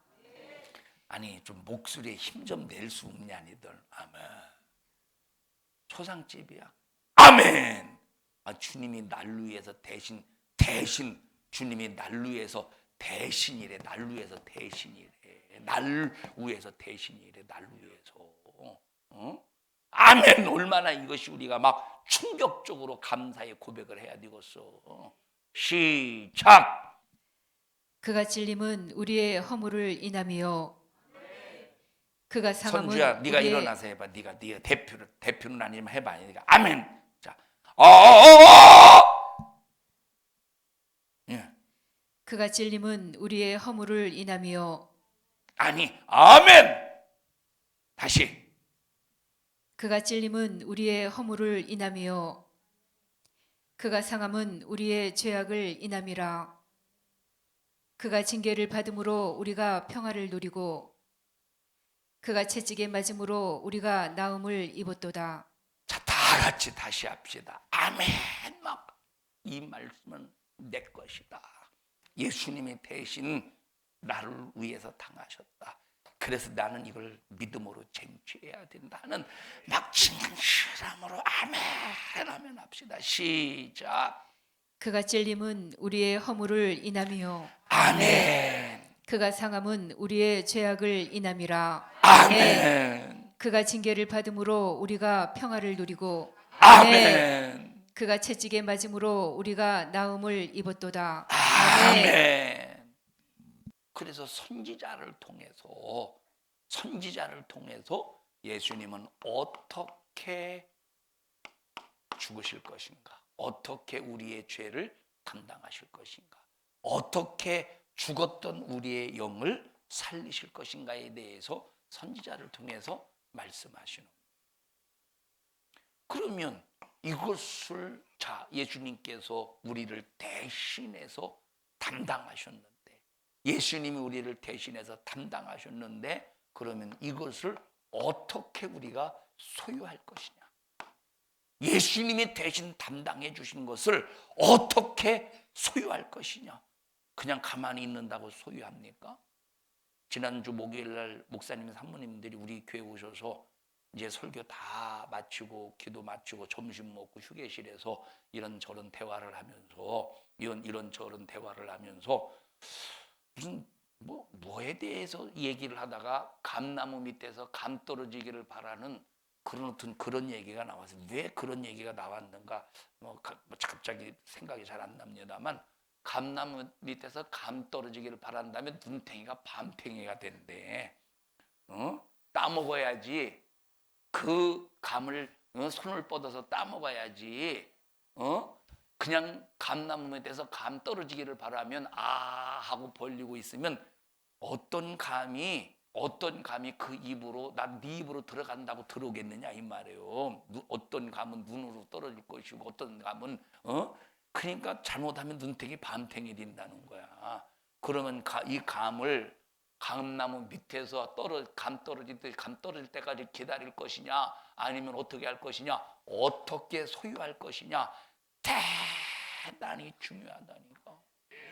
아니 좀 목소리에 힘 좀 낼 수 없냐 니들. 아멘. 초상집이야. 아멘. 주님이 날 위해서 대신 주님이 날 위해서 대신이래. 날 위해서 대신이래. 날 위해서 대신이래. 날 위해서. 아멘. 얼마나 이것이 우리가 막 충격적으로 감사의 고백을 해야 되겠어. 시작. 그가 찔림은 우리의 허물을 인함이요 그가 상함은 선주야, 네가 우리의 일어나서 해봐. 네가 대표는 아니지만 해봐. 네가 아멘. 자, 예. 그가 찔림은 우리의 허물을 인함이요 아니, 아멘. 다시. 그가 찔림은 우리의 허물을 인함이요 그가 상함은 우리의 죄악을 인함이라 그가 징계를 받음으로 우리가 평화를 누리고 그가 채찍에 맞음으로 우리가 나음을 입었도다. 자, 다 같이 다시 합시다. 아멘. 막 이 말씀은 내 것이다. 예수님이 대신 나를 위해서 당하셨다. 그래서 나는 이걸 믿음으로 쟁취해야 된다는 막 진실함으로 아멘 합시다. 시작. 그가 찔림은 우리의 허물을 인함이요 아멘. 그가 상함은 우리의 죄악을 인함이라. 아멘. 그가 징계를 받음으로 우리가 평화를 누리고 아멘. 그가 채찍에 맞음으로 우리가 나음을 입었도다. 아멘. 그래서 선지자를 통해서 예수님은 어떻게 죽으실 것인가? 어떻게 우리의 죄를 담당하실 것인가? 어떻게 죽었던 우리의 영을 살리실 것인가에 대해서 선지자를 통해서 말씀하시는 거예요. 그러면 이것을 예수님께서 우리를 대신해서 담당하셨는데 예수님이 우리를 대신해서 담당하셨는데 그러면 이것을 어떻게 우리가 소유할 것이냐? 예수님이 대신 담당해 주신 것을 어떻게 소유할 것이냐? 그냥 가만히 있는다고 소유합니까? 지난주 목요일 날 목사님 사모님들이 우리 교회 오셔서 이제 설교 다 마치고 기도 마치고 점심 먹고 휴게실에서 이런저런 대화를 하면서 이런저런 대화를 하면서 무슨 뭐에 대해서 얘기를 하다가 감나무 밑에서 감 떨어지기를 바라는 그런 얘기가 나와서 왜 그런 얘기가 나왔는가 갑자기 생각이 잘 안 납니다만 감나무 밑에서 감 떨어지기를 바란다면 눈탱이가 밤탱이가 된대. 따먹어야지. 그 감을 손을 뻗어서 따먹어야지. 그냥 감나무 밑에서 감 떨어지기를 바라면 하고 벌리고 있으면 어떤 감이 그 입으로 네 입으로 들어간다고 들어오겠느냐 이 말이에요. 어떤 감은 눈으로 떨어질 것이고 어떤 감은 그러니까 잘못하면 눈탱이 밤탱이 된다는 거야. 그러면 이 감을 감나무 밑에서 감 떨어질 때까지 기다릴 것이냐 아니면 어떻게 할 것이냐 어떻게 소유할 것이냐 대단히 중요하다니까.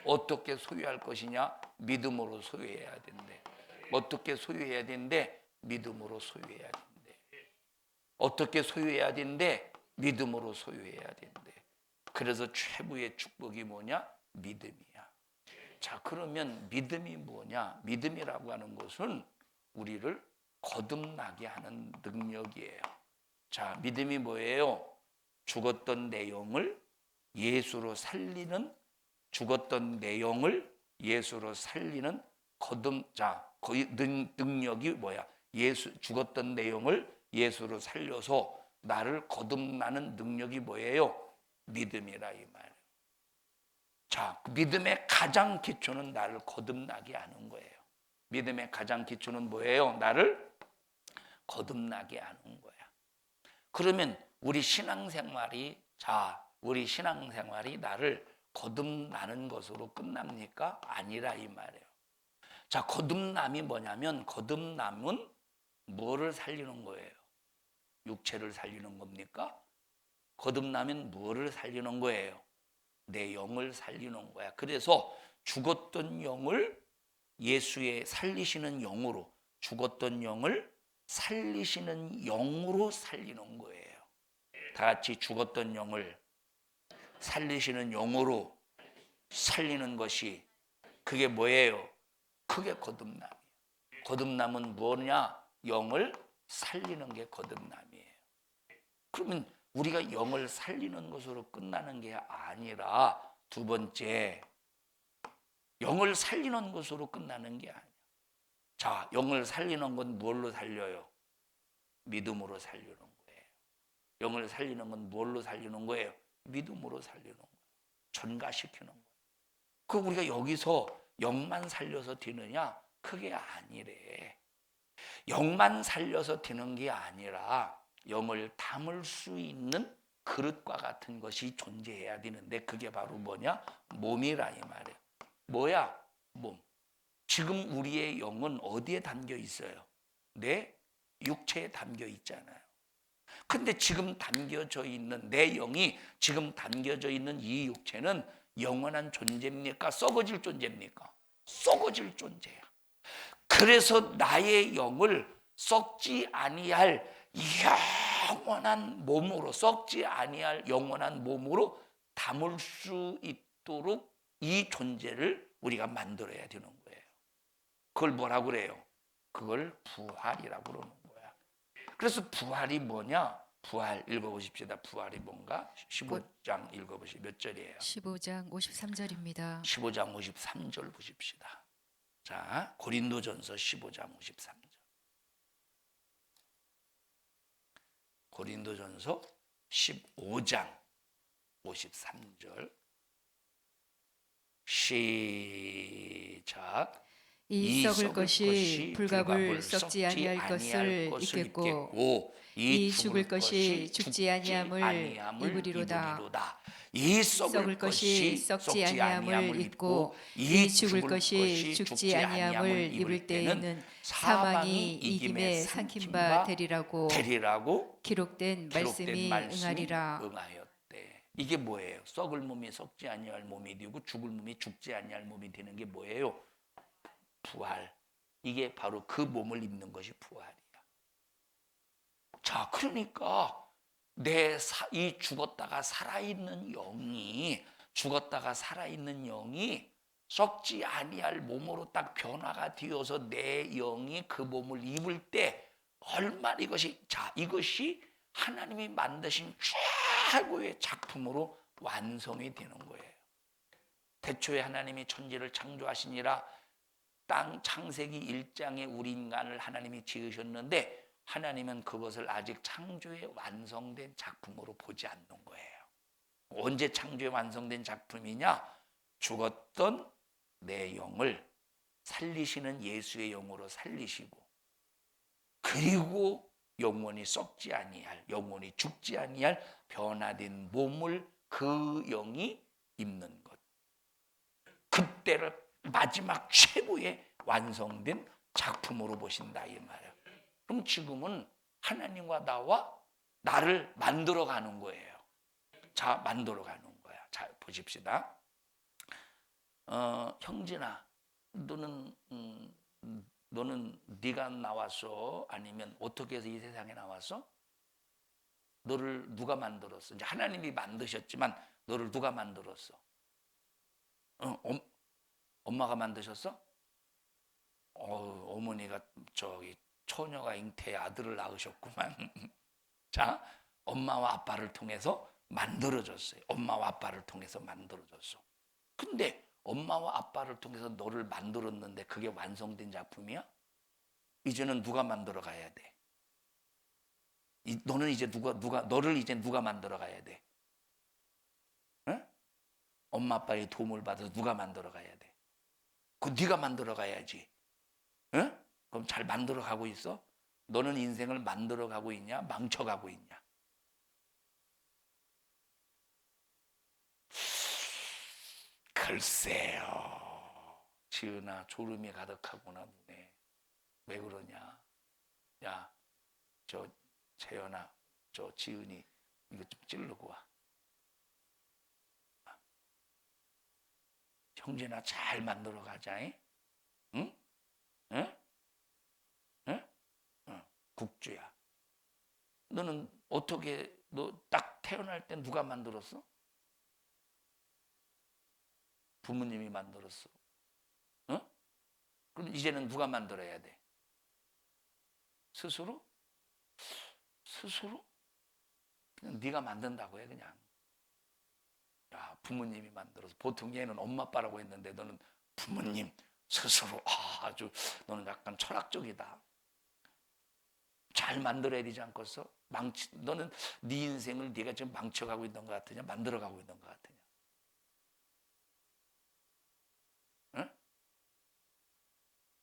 어떻게 소유할 것이냐 믿음으로 소유해야 된대. 어떻게 소유해야 된대? 믿음으로 소유해야 된대. 어떻게 소유해야 된대? 믿음으로 소유해야 된대. 그래서 최고의 축복이 뭐냐? 믿음이야. 자, 그러면 믿음이 뭐냐? 믿음이라고 하는 것은 우리를 거듭나게 하는 능력이에요. 자, 믿음이 뭐예요? 죽었던 내 영을 예수로 살리는 거의 능력이 뭐야? 죽었던 내용을 예수로 살려서 나를 거듭나는 능력이 뭐예요? 믿음이라 이 말이에요. 자, 믿음의 가장 기초는 나를 거듭나게 하는 거예요. 믿음의 가장 기초는 뭐예요? 나를 거듭나게 하는 거야. 그러면 우리 신앙생활이 나를 거듭나는 것으로 끝납니까? 아니라 이 말이에요. 자, 거듭남이 뭐냐면 거듭남은 뭐를 살리는 거예요? 육체를 살리는 겁니까? 거듭나면 뭐를 살리는 거예요? 내 영을 살리는 거야. 그래서 죽었던 영을 예수의 살리시는 영으로 죽었던 영을 살리시는 영으로 살리는 거예요. 다 같이 죽었던 영을 살리시는 영으로 살리는 것이 그게 뭐예요? 그게 거듭남이에요. 거듭남은 뭐냐? 영을 살리는 게 거듭남이에요. 그러면 우리가 영을 살리는 것으로 끝나는 게 아니라 두 번째, 영을 살리는 것으로 끝나는 게 아니야. 자, 영을 살리는 건 뭘로 살려요? 믿음으로 살리는 거예요. 영을 살리는 건 뭘로 살리는 거예요? 믿음으로 살리는 거예요. 전가시키는 거예요. 그 우리가 여기서 영만 살려서 되느냐? 그게 아니래. 영만 살려서 되는 게 아니라 영을 담을 수 있는 그릇과 같은 것이 존재해야 되는데 그게 바로 뭐냐? 몸이라 이 말이에요. 뭐야? 몸. 지금 우리의 영은 어디에 담겨 있어요? 내 육체에 담겨 있잖아요. 근데 지금 담겨져 있는 내 영이 지금 담겨져 있는 이 육체는 영원한 존재입니까? 썩어질 존재입니까? 썩어질 존재야. 그래서 나의 영을 썩지 아니할 영원한 몸으로, 썩지 아니할 영원한 몸으로 담을 수 있도록 이 존재를 우리가 만들어야 되는 거예요. 그걸 뭐라고 그래요? 그걸 부활이라고 그러는 거야. 그래서 부활이 뭐냐? 부활 읽어보십시다. 부활이 뭔가? 15장 읽어보시죠. 몇 절이에요? 15장 53절입니다. 15장 53절 보십시다. 자, 고린도전서 15장 53절. 고린도전서 15장 53절. 시작. 이 썩을 것이 불갑을 썩지 아니할 것을 입겠고 이 죽을 것이 죽지 아니함을 입으리로다. 이 썩을 것이 썩지 아니함을 입고 이 죽을 것이 죽지 아니함을 입을 때에는 사망이 이김에 삼킨 바 되리라고 기록된 말씀이 응하리라. 응하였대. 이게 뭐예요? 썩을 몸이 썩지 아니할 몸이 되고 죽을 몸이 죽지 아니할 몸이 되는 게 뭐예요? 부활. 이게 바로 그 몸을 입는 것이 부활이야. 자, 그러니까 이 죽었다가 살아있는 영이 썩지 아니할 몸으로 딱 변화가 되어서 내 영이 그 몸을 입을 때 얼마나 이것이 하나님이 만드신 최고의 작품으로 완성이 되는 거예요. 태초에 하나님이 천지를 창조하시니라 땅 창세기 1장에 우리 인간을 하나님이 지으셨는데 하나님은 그것을 아직 창조의 완성된 작품으로 보지 않는 거예요. 언제 창조의 완성된 작품이냐? 죽었던 내 영을 살리시는 예수의 영으로 살리시고 그리고 영원히 썩지 아니할, 영원히 죽지 아니할 변화된 몸을 그 영이 입는 것. 그때를 마지막 최고의 완성된 작품으로 보신다 이 말이에요. 그럼 지금은 하나님과 나를 만들어 가는 거예요. 자, 만들어 가는 거야. 자, 보십시다. 형진아, 너는 네가 나왔어? 아니면 어떻게 해서 이 세상에 나왔어? 너를 누가 만들었어? 이제 하나님이 만드셨지만 너를 누가 만들었어? 엄마가 만드셨어? 어머니가 처녀가 잉태의 아들을 낳으셨구만. 자, 엄마와 아빠를 통해서 만들어졌어요. 엄마와 아빠를 통해서 만들어졌어. 근데 엄마와 아빠를 통해서 너를 만들었는데 그게 완성된 작품이야? 이제는 누가 만들어 가야 돼? 너는 이제 너를 이제 누가 만들어 가야 돼? 응? 엄마 아빠의 도움을 받아서 누가 만들어 가야 돼? 네가 만들어 가야지. 응? 그럼 잘 만들어 가고 있어? 너는 인생을 만들어 가고 있냐? 망쳐 가고 있냐? 글쎄요. 지은아, 졸음이 가득하구나 눈에. 왜 그러냐? 야, 재현아, 지은이 이거 좀 찌르고 와. 형제나 잘 만들어 가자. 응? 응? 응? 국주야. 너는 어떻게 너 딱 태어날 때 누가 만들었어? 부모님이 만들었어. 어? 그럼 이제는 누가 만들어야 돼? 스스로? 스스로? 그냥 네가 만든다고 해 그냥. 야, 부모님이 만들어서. 보통 얘는 엄마 아빠라고 했는데 너는 부모님 스스로. 아주 너는 약간 철학적이다. 잘 만들어야 되지 않겠어? 너는 네 인생을 네가 지금 망쳐가고 있는 것 같으냐? 만들어가고 있는 것 같으냐? 응?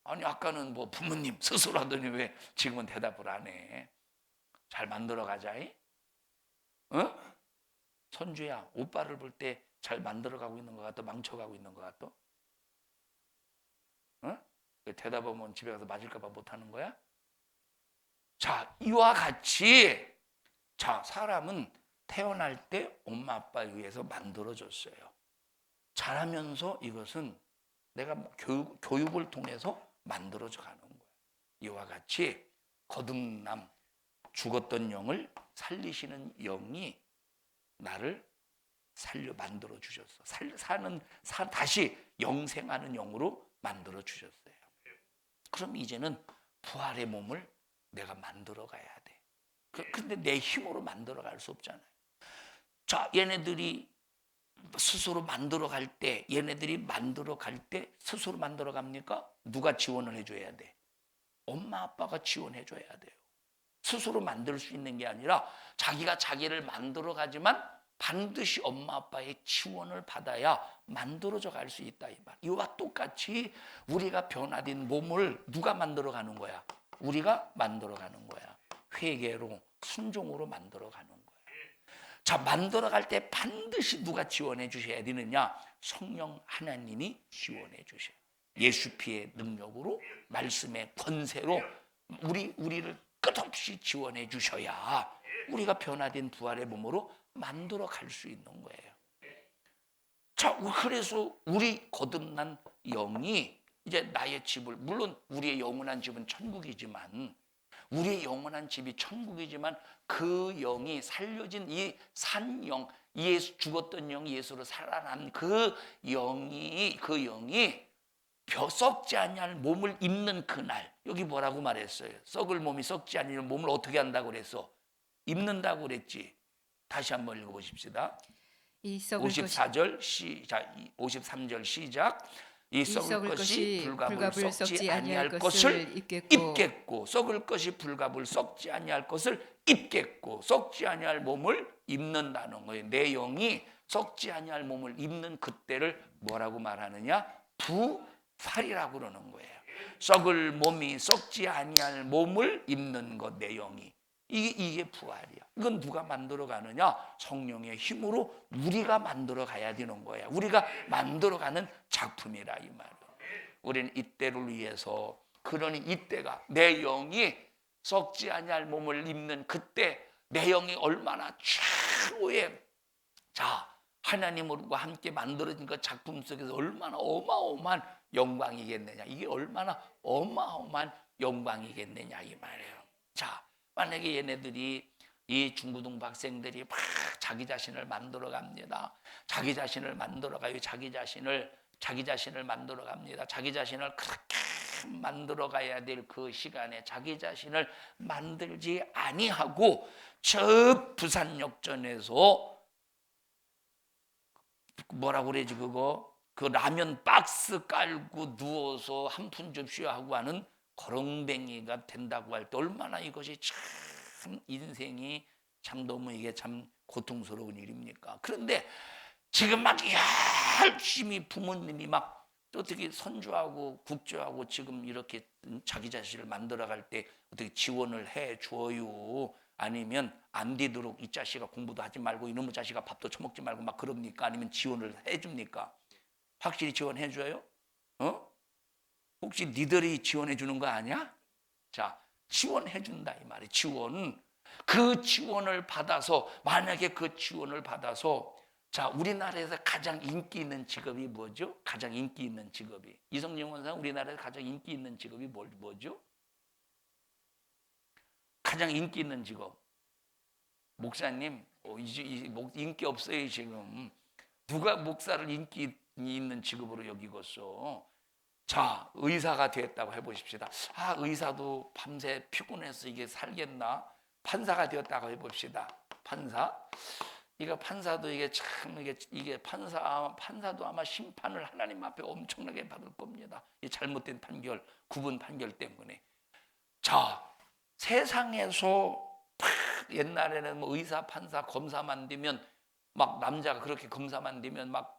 아니 아까는 뭐 부모님 스스로 하더니 왜 지금은 대답을 안 해? 잘 만들어가자. 어? 선주야, 오빠를 볼 때 잘 만들어가고 있는 것 같아? 망쳐가고 있는 것 같아? 어? 대답하면 집에 가서 맞을까봐 못하는 거야? 자, 이와 같이 자, 사람은 태어날 때 엄마 아빠에 의해서 만들어졌어요. 자라면서 이것은 내가 교육을 통해서 만들어져 가는 거예요. 이와 같이 거듭남, 죽었던 영을 살리시는 영이 나를 만들어 주셨어. 다시 영생하는 영으로 만들어 주셨어요. 그럼 이제는 부활의 몸을 내가 만들어 가야 돼. 근데 내 힘으로 만들어 갈 수 없잖아요. 자, 얘네들이 스스로 만들어 갈 때, 스스로 만들어 갑니까? 누가 지원을 해줘야 돼? 엄마 아빠가 지원해 줘야 돼요. 스스로 만들 수 있는 게 아니라 자기가 자기를 만들어 가지만 반드시 엄마 아빠의 지원을 받아야 만들어져 갈 수 있다 이 말. 이와 똑같이 우리가 변화된 몸을 누가 만들어 가는 거야? 우리가 만들어 가는 거야. 회개로, 순종으로 만들어 가는 거야. 자, 만들어 갈 때 반드시 누가 지원해 주셔야 되느냐? 성령 하나님이 지원해 주셔요. 예수 피의 능력으로, 말씀의 권세로 우리를 끝없이 지원해 주셔야 우리가 변화된 부활의 몸으로 만들어 갈 수 있는 거예요. 자, 그래서 우리 거듭난 영이 이제 나의 집을, 물론 우리의 영원한 집은 천국이지만, 우리의 영원한 집이 천국이지만 그 영이 살려진 이 산 영, 죽었던 영이 예수로 살아난 그 영이 썩지 아니할 몸을 입는 그날, 여기 뭐라고 말했어요? 썩을 몸이 썩지 아니할 몸을 어떻게 한다고 그랬어? 입는다고 그랬지. 다시 한번 읽어보십시다. 이 썩을 54절 시작, 53절 시작. 이 썩을 것이 불갑을 썩지 아니할 것을 입겠고, 썩을 것이 불갑을 썩지 아니할 것을 입겠고, 썩지 아니할 몸을 입는다는 거예요. 내 영이 썩지 아니할 몸을 입는 그때를 뭐라고 말하느냐? 부활이라고 그러는 거예요. 썩을 몸이 썩지 아니할 몸을 입는 것, 내 영이. 이게 부활이야. 이건 누가 만들어 가느냐? 성령의 힘으로 우리가 만들어 가야 되는 거야. 우리가 만들어 가는 작품이라 이 말이야. 우리는 이때를 위해서, 그러니 이때가 내 영이 썩지 아니할 몸을 입는 그때 내 영이 얼마나 최고의, 자, 하나님과 함께 만들어진 그 작품 속에서 얼마나 어마어마한 영광이겠느냐. 이게 얼마나 어마어마한 영광이겠느냐 이 말이에요. 자, 만약에 얘네들이, 이 중고등부 학생들이 막 자기 자신을 만들어 갑니다. 자기 자신을 만들어 가요. 자기 자신을 만들어 갑니다. 자기 자신을 그렇게 만들어 가야 될 그 시간에 자기 자신을 만들지 아니하고 저 부산역전에서 뭐라고 그러지 그거? 그 라면 박스 깔고 누워서 한 푼 줍시오 하고 하는 거렁뱅이가 된다고 할 때 얼마나 이것이 참 인생이 참 너무 이게 참 고통스러운 일입니까? 그런데 지금 막 열심히 부모님이 막 어떻게 선주하고 국주하고 지금 이렇게 자기 자신을 만들어갈 때 어떻게 지원을 해 줘요? 아니면 안 되도록 이 자식아 공부도 하지 말고 이놈의 자식아 밥도 처먹지 말고 막 그럽니까? 아니면 지원을 해 줍니까? 확실히 지원해 줘요? 혹시 니들이 지원해 주는 거 아니야? 자, 지원해 준다 이 말이에요. 그 지원을 받아서, 만약에 그 지원을 받아서, 자, 우리나라에서 가장 인기 있는 직업이 뭐죠? 가장 인기 있는 직업이, 이성영 원사, 우리나라에서 가장 인기 있는 직업이 뭐죠? 가장 인기 있는 직업, 목사님, 인기 없어요 지금. 누가 목사를 인기 있는 직업으로 여기겠어. 자, 의사가 되었다고 해보십시다. 아, 의사도 밤새 피곤해서 이게 살겠나? 판사가 되었다고 해봅시다. 판사. 이거 판사도 이게 참 이게 판사도 아마 심판을 하나님 앞에 엄청나게 받을 겁니다. 이 잘못된 판결, 구분 판결 때문에. 자, 세상에서 옛날에는 뭐 의사, 판사, 검사만 되면 막 남자가 그렇게 검사만 되면 막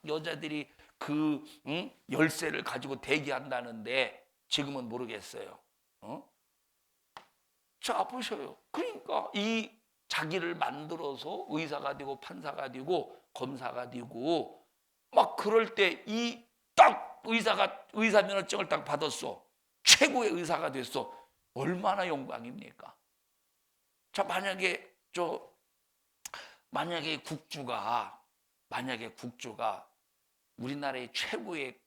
여자들이 그 열쇠를 가지고 대기한다는데 지금은 모르겠어요. 자, 보셔요. 그러니까 이 자기를 만들어서 의사가 되고 판사가 되고 검사가 되고 막 그럴 때 이 딱 의사 면허증을 딱 받았어. 최고의 의사가 됐어. 얼마나 영광입니까? 자, 만약에 국주가 우리나라의 최고의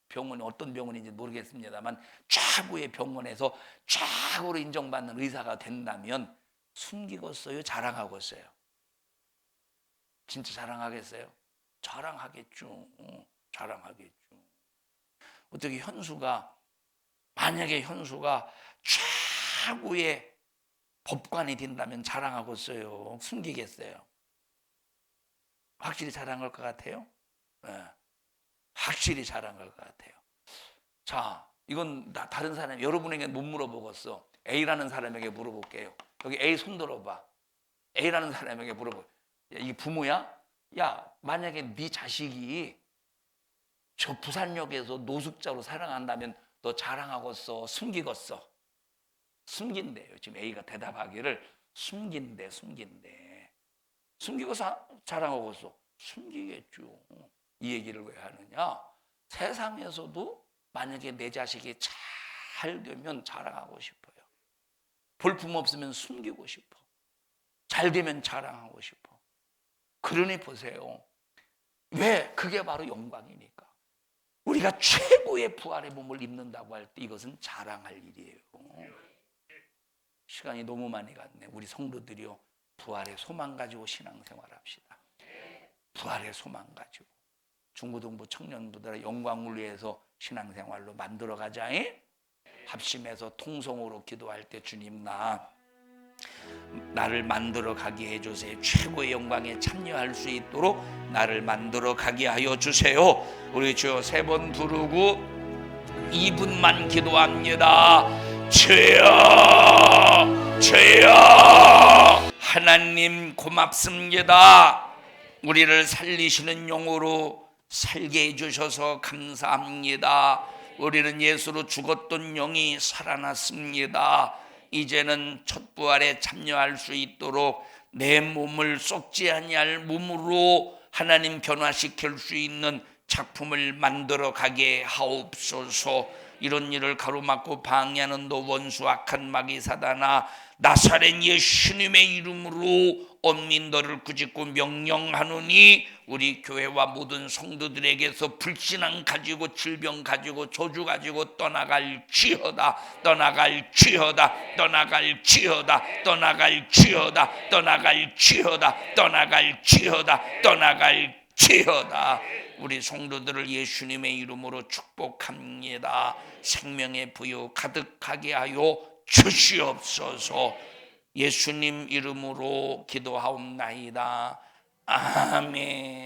병원이 어떤 병원인지 모르겠습니다만 최고의 병원에서 최고로 인정받는 의사가 된다면 숨기겠어요? 자랑하겠어요? 진짜 자랑하겠어요? 자랑하겠죠. 자랑하겠죠. 어떻게 만약에 현수가 최고의 법관이 된다면 자랑하겠어요? 숨기겠어요? 확실히 자랑할 것 같아요? 네. 확실히 자랑할 것 같아요. 자, 이건 다른 사람, 여러분에게 못 물어보겠어. A라는 사람에게 물어볼게요. 여기 A 손 들어봐. A라는 사람에게 물어봐. 야, 이게 부모야? 야, 만약에 네 자식이 저 부산역에서 노숙자로 살아간다면 너 자랑하겠어? 숨기겠어? 숨긴대요. 지금 A가 대답하기를 숨긴대. 숨기고 자랑하겠어? 숨기겠죠. 이 얘기를 왜 하느냐? 세상에서도 만약에 내 자식이 잘 되면 자랑하고 싶어요. 볼품 없으면 숨기고 싶어. 잘 되면 자랑하고 싶어. 그러니 보세요. 왜? 그게 바로 영광이니까. 우리가 최고의 부활의 몸을 입는다고 할 때 이것은 자랑할 일이에요. 시간이 너무 많이 갔네. 우리 성도들이요, 부활의 소망 가지고 신앙생활합시다. 부활의 소망 가지고 중고등부 청년부들의 영광을 위해서 신앙생활로 만들어가자. 합심해서 통성으로 기도할 때 주님, 나를 만들어 가게 해주세요. 최고의 영광에 참여할 수 있도록 나를 만들어 가게 하여 주세요. 우리 주여 3번 부르고 2분만 기도합니다. 주여 하나님 고맙습니다. 우리를 살리시는 영으로 살게 해주셔서 감사합니다. 우리는 예수로 죽었던 영이 살아났습니다. 이제는 첫 부활에 참여할 수 있도록 내 몸을 썩지 아니할 몸으로 하나님 변화시킬 수 있는 작품을 만들어 가게 하옵소서. 이런 일을 가로막고 방해하는 너 원수 악한 마귀 사단아, 나사렛 예수님의 이름으로 언민 너를 꾸짖고 명령하노니 우리 교회와 모든 성도들에게서 불신앙 가지고 질병 가지고 저주 가지고 떠나갈지어다. 우리 성도들을 예수님의 이름으로 축복합니다. 생명의 부여 가득하게 하여 주시옵소서. 예수님 이름으로 기도하옵나이다. 아멘.